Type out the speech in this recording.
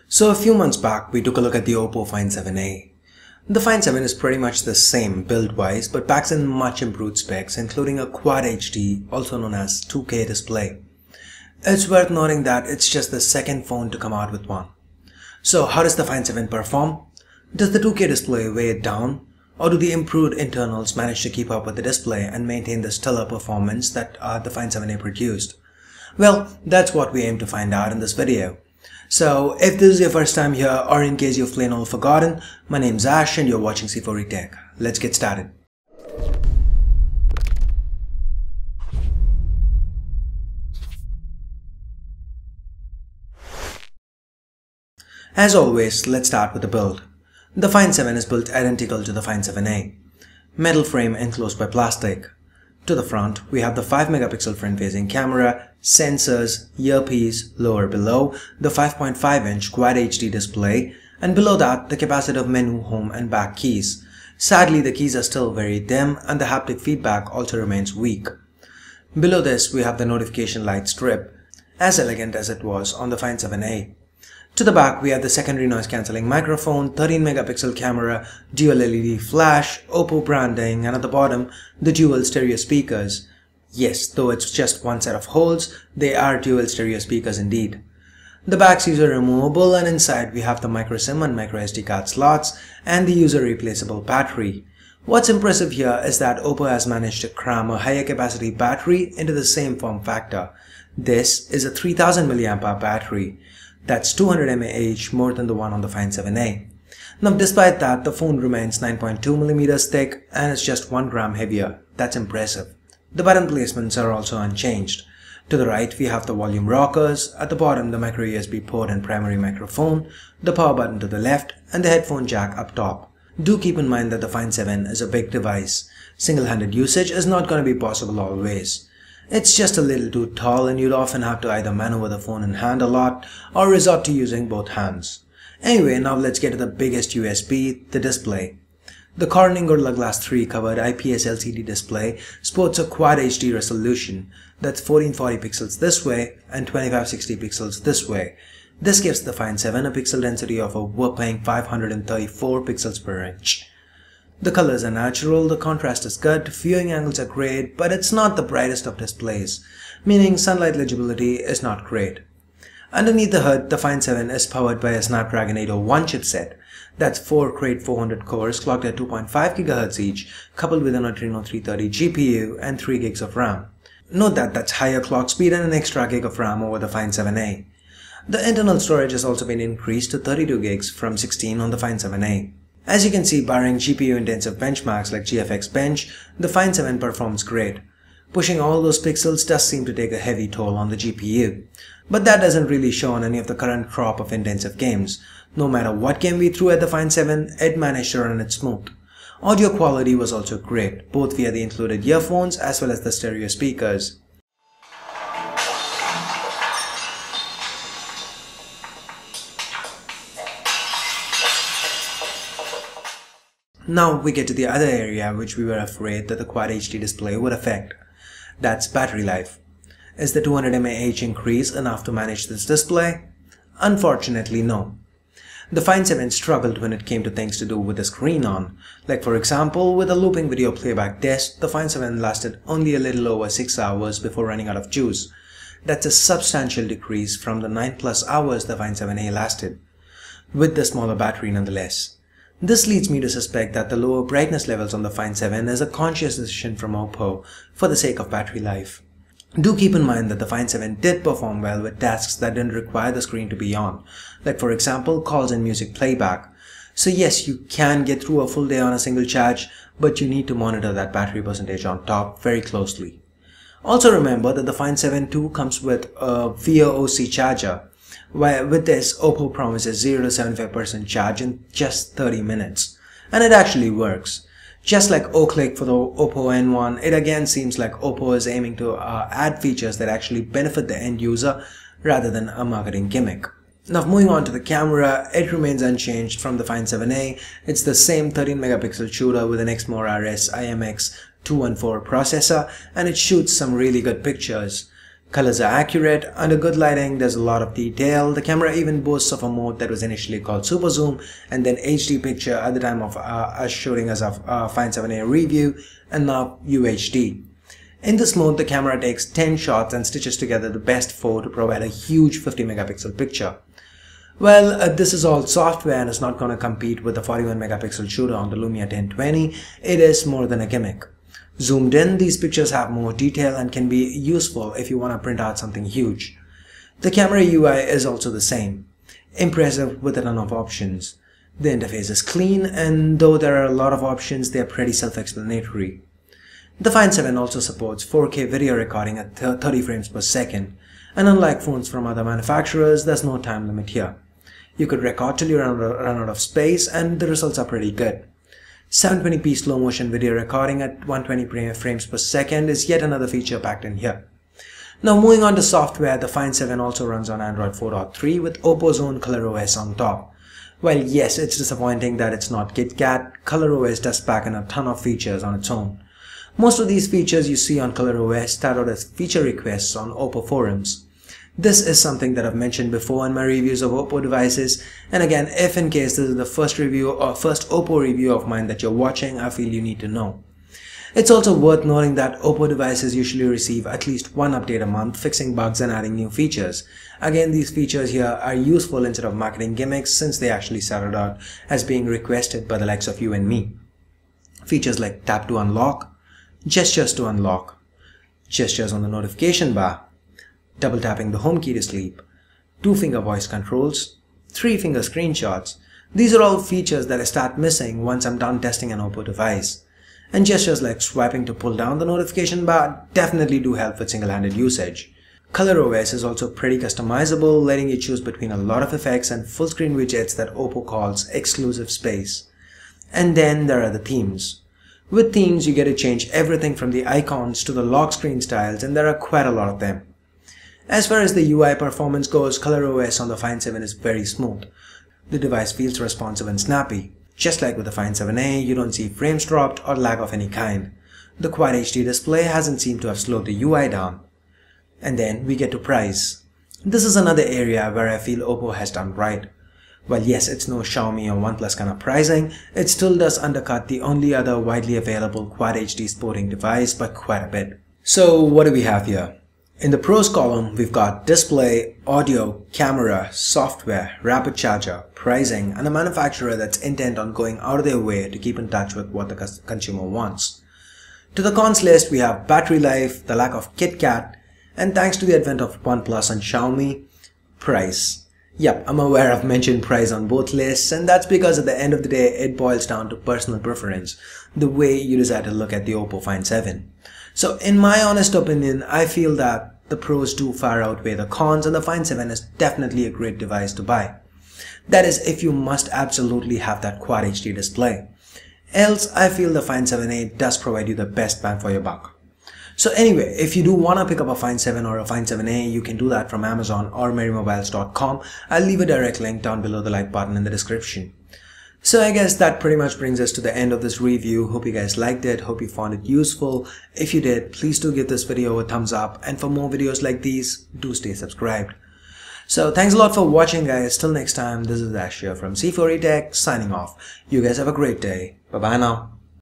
So a few months back, we took a look at the Oppo Find 7a. The Find 7 is pretty much the same build-wise, but packs in much improved specs, including a Quad HD, also known as 2K display. It's worth noting that it's just the second phone to come out with one. So how does the Find 7 perform? Does the 2K display weigh it down? Or do the improved internals manage to keep up with the display and maintain the stellar performance that the Find 7a produced? Well, that's what we aim to find out in this video. So, if this is your first time here, or in case you've plain old forgotten, my name's Ash and you're watching C4E Tech. Let's get started. As always, let's start with the build. The Find 7 is built identical to the Find 7a. Metal frame enclosed by plastic. To the front, we have the 5-megapixel front-facing camera, sensors, earpiece, lower below, the 5.5-inch Quad HD display, and below that, the capacitive menu, home and back keys. Sadly, the keys are still very dim and the haptic feedback also remains weak. Below this, we have the notification light strip, as elegant as it was on the Find 7a. To the back, we have the secondary noise cancelling microphone, 13-megapixel camera, dual LED flash, Oppo branding, and at the bottom, the dual stereo speakers. Yes, though it's just one set of holes, they are dual stereo speakers indeed. The back seats are removable, and inside we have the microSIM and microSD card slots and the user replaceable battery. What's impressive here is that Oppo has managed to cram a higher capacity battery into the same form factor. This is a 3000 mAh battery. That's 200 mAh more than the one on the Find 7a. Now despite that, the phone remains 9.2mm thick and is just 1 gram heavier. That's impressive. The button placements are also unchanged. To the right we have the volume rockers, at the bottom the micro USB port and primary microphone, the power button to the left, and the headphone jack up top. Do keep in mind that the Find 7 is a big device. Single-handed usage is not going to be possible always. It's just a little too tall and you'd often have to either maneuver the phone in hand a lot or resort to using both hands. Anyway, now let's get to the biggest USP, the display. The Corning Gorilla Glass 3 covered IPS LCD display sports a Quad HD resolution that's 1440 pixels this way and 2560 pixels this way. This gives the Find 7 a pixel density of a whopping 534 pixels per inch. The colors are natural, the contrast is good, viewing angles are great, but it's not the brightest of displays, meaning sunlight legibility is not great. Underneath the hood, the Find 7 is powered by a Snapdragon 801 chipset. That's 4 Krait 400 cores clocked at 2.5 GHz each, coupled with an Adreno 330 GPU and 3 gigs of RAM. Note that that's higher clock speed and an extra gig of RAM over the Find 7a. The internal storage has also been increased to 32 gigs from 16 on the Find 7a. As you can see, barring GPU-intensive benchmarks like GFX Bench, the Find 7 performs great. Pushing all those pixels does seem to take a heavy toll on the GPU. But that doesn't really show on any of the current crop of intensive games. No matter what game we threw at the Find 7, it managed to run it smooth. Audio quality was also great, both via the included earphones as well as the stereo speakers. Now we get to the other area which we were afraid that the Quad HD display would affect. That's battery life. Is the 200 mAh increase enough to manage this display? Unfortunately, no. The Find 7 struggled when it came to things to do with the screen on. Like for example, with a looping video playback test, the Find 7 lasted only a little over 6 hours before running out of juice. That's a substantial decrease from the 9+ hours the Find 7a lasted, with the smaller battery nonetheless. This leads me to suspect that the lower brightness levels on the Find 7 is a conscious decision from Oppo for the sake of battery life. Do keep in mind that the Find 7 did perform well with tasks that didn't require the screen to be on, like for example calls and music playback. So yes, you can get through a full day on a single charge, but you need to monitor that battery percentage on top very closely. Also remember that the Find 7 too comes with a VOC charger. With this, Oppo promises 0 to 75% charge in just 30 minutes. And it actually works. Just like O-Click for the Oppo N1, it again seems like Oppo is aiming to add features that actually benefit the end user rather than a marketing gimmick. Now moving on to the camera, it remains unchanged from the Find 7a. It's the same 13-megapixel shooter with an Exmor RS IMX 214 processor, and it shoots some really good pictures. Colors are accurate. Under good lighting, there's a lot of detail. The camera even boasts of a mode that was initially called Super Zoom and then HD picture at the time of us shooting as a Find 7a review, and now UHD. In this mode, the camera takes 10 shots and stitches together the best 4 to provide a huge 50 megapixel picture. Well, this is all software and is not going to compete with the 41 megapixel shooter on the Lumia 1020. It is more than a gimmick. Zoomed in, these pictures have more detail and can be useful if you want to print out something huge. The camera UI is also the same. Impressive with a ton of options. The interface is clean, and though there are a lot of options, they are pretty self-explanatory. The Find 7 also supports 4K video recording at 30 frames per second, and unlike phones from other manufacturers, there's no time limit here. You could record till you run out of space, and the results are pretty good. 720p slow motion video recording at 120 frames per second is yet another feature packed in here. Now moving on to software, the Find 7 also runs on Android 4.3 with Oppo's own ColorOS on top. While yes, it's disappointing that it's not KitKat, ColorOS does pack in a ton of features on its own. Most of these features you see on ColorOS start out as feature requests on Oppo forums. This is something that I've mentioned before in my reviews of Oppo devices, and again, if in case this is the first review or first Oppo review of mine that you're watching, I feel you need to know. It's also worth noting that Oppo devices usually receive at least one update a month, fixing bugs and adding new features. Again, these features here are useful instead of marketing gimmicks, since they actually started out as being requested by the likes of you and me. Features like tap to unlock, gestures to unlock, gestures on the notification bar, double tapping the home key to sleep, 2-finger voice controls, 3-finger screenshots. These are all features that I start missing once I'm done testing an Oppo device. And gestures like swiping to pull down the notification bar definitely do help with single-handed usage. ColorOS is also pretty customizable, letting you choose between a lot of effects and full-screen widgets that Oppo calls exclusive space. And then there are the themes. With themes, you get to change everything from the icons to the lock screen styles, and there are quite a lot of them. As far as the UI performance goes, ColorOS on the Find 7 is very smooth. The device feels responsive and snappy. Just like with the Find 7a, you don't see frames dropped or lag of any kind. The Quad HD display hasn't seemed to have slowed the UI down. And then we get to price. This is another area where I feel Oppo has done right. While yes, it's no Xiaomi or OnePlus kind of pricing, it still does undercut the only other widely available Quad HD sporting device by quite a bit. So what do we have here? In the pros column, we've got display, audio, camera, software, rapid charger, pricing, and a manufacturer that's intent on going out of their way to keep in touch with what the consumer wants. To the cons list, we have battery life, the lack of KitKat, and thanks to the advent of OnePlus and Xiaomi, price. Yep, I'm aware I've mentioned price on both lists, and that's because at the end of the day, it boils down to personal preference, the way you decide to look at the Oppo Find 7. So in my honest opinion, I feel that the pros do far outweigh the cons, and the Find 7 is definitely a great device to buy. That is if you must absolutely have that Quad HD display. Else, I feel the Find 7a does provide you the best bang for your buck. So anyway, if you do want to pick up a Find 7 or a Find 7a, you can do that from Amazon or merrymobiles.com. I'll leave a direct link down below the like button in the description. So I guess that pretty much brings us to the end of this review. Hope you guys liked it. Hope you found it useful. If you did, please do give this video a thumbs up. And for more videos like these, do stay subscribed. So thanks a lot for watching, guys. Till next time, this is Ash here from C4E Tech signing off. You guys have a great day. Bye bye now.